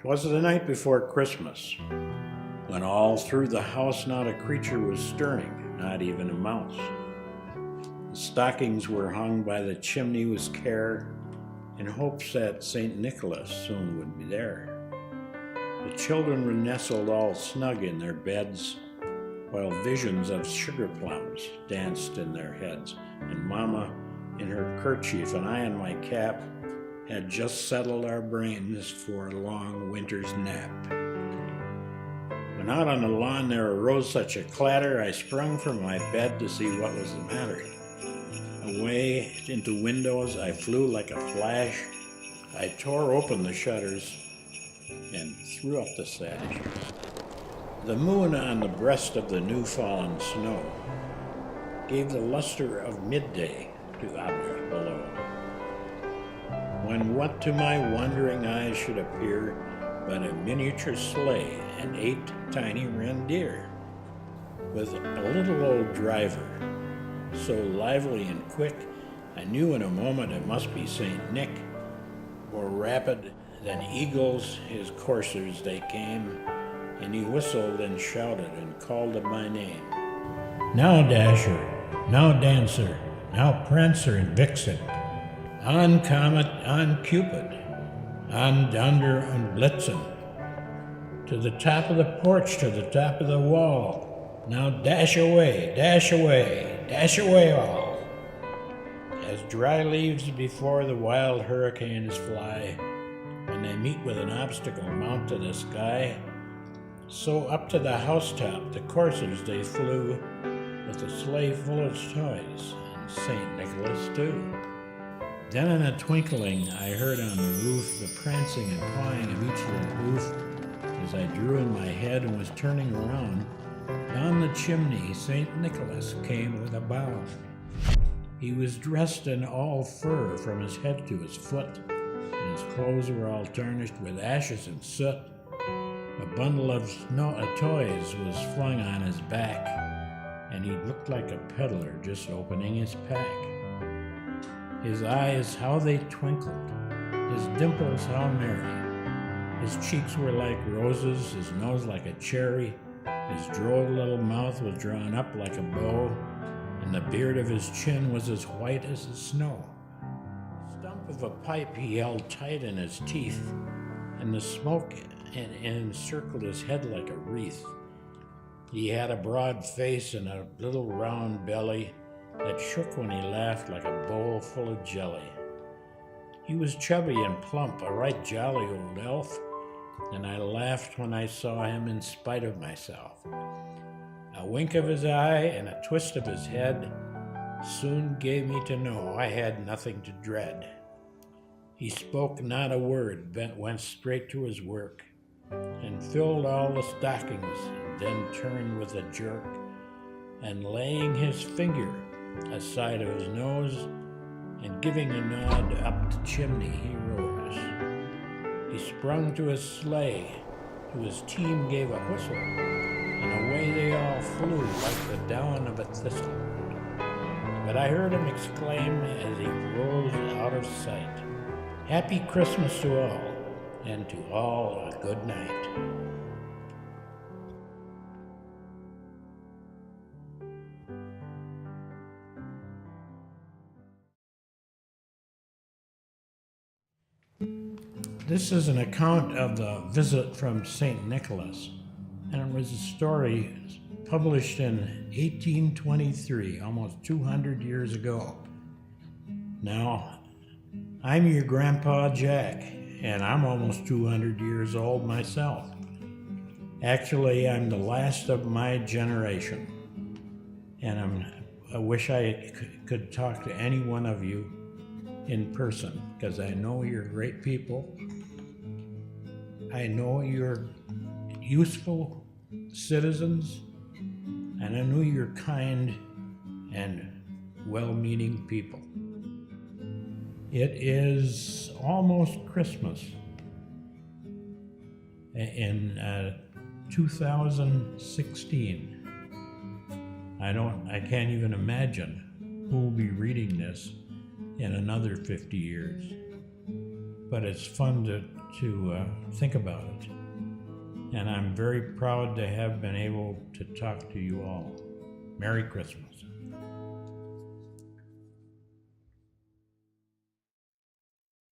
'Twas the night before Christmas, when all through the house not a creature was stirring, not even a mouse. The stockings were hung by the chimney with care, in hopes that St. Nicholas soon would be there. The children were nestled all snug in their beds, while visions of sugar plums danced in their heads, and Mama in her kerchief and I in my cap had just settled our brains for a long winter's nap. When out on the lawn there arose such a clatter, I sprung from my bed to see what was the matter. Away into windows I flew like a flash. I tore open the shutters and threw up the sash. The moon on the breast of the new-fallen snow gave the luster of midday to objects below, when what to my wondering eyes should appear but a miniature sleigh and 8 tiny reindeer, with a little old driver, so lively and quick, I knew in a moment it must be St. Nick. More rapid than eagles his coursers they came, and he whistled and shouted and called my name. Now Dasher, now Dancer, now Prancer and Vixen, on Comet, on Cupid, on Donder and Blitzen, to the top of the porch, to the top of the wall, now dash away, dash away, dash away all. As dry leaves before the wild hurricanes fly, when they meet with an obstacle mount to the sky, so up to the housetop the coursers they flew, with a sleigh full of toys, and St. Nicholas too. Then in a twinkling I heard on the roof the prancing and pawing of each little hoof. As I drew in my head and was turning around, down the chimney St. Nicholas came with a bow. He was dressed in all fur from his head to his foot, and his clothes were all tarnished with ashes and soot. A bundle of toys was flung on his back, and he looked like a peddler just opening his pack. His eyes, how they twinkled, his dimples, how merry. His cheeks were like roses, his nose like a cherry, his droll little mouth was drawn up like a bow, and the beard of his chin was as white as the snow. The stump of a pipe he held tight in his teeth, and the smoke encircled his head like a wreath. He had a broad face and a little round belly that shook when he laughed like a bowl full of jelly. He was chubby and plump, a right jolly old elf, and I laughed when I saw him in spite of myself. A wink of his eye and a twist of his head soon gave me to know I had nothing to dread. He spoke not a word, but went straight to his work, and filled all the stockings, then turned with a jerk, and laying his finger aside of his nose, and giving a nod up the chimney he rose. He sprung to his sleigh, to his team gave a whistle, and away they all flew like the down of a thistle. But I heard him exclaim as he rose out of sight, "Happy Christmas to all, and to all a good night." This is an account of the visit from St. Nicholas, and it was a story published in 1823, almost 200 years ago. Now, I'm your Grandpa Jack, and I'm almost 200 years old myself. Actually, I'm the last of my generation, and I wish I could talk to any one of you in person, because I know you're great people. I know you're useful citizens, and I know you're kind and well-meaning people. It is almost Christmas in 2016. I can't even imagine who will be reading this in another 50 years. But it's fun to to think about it. And I'm very proud to have been able to talk to you all. Merry Christmas.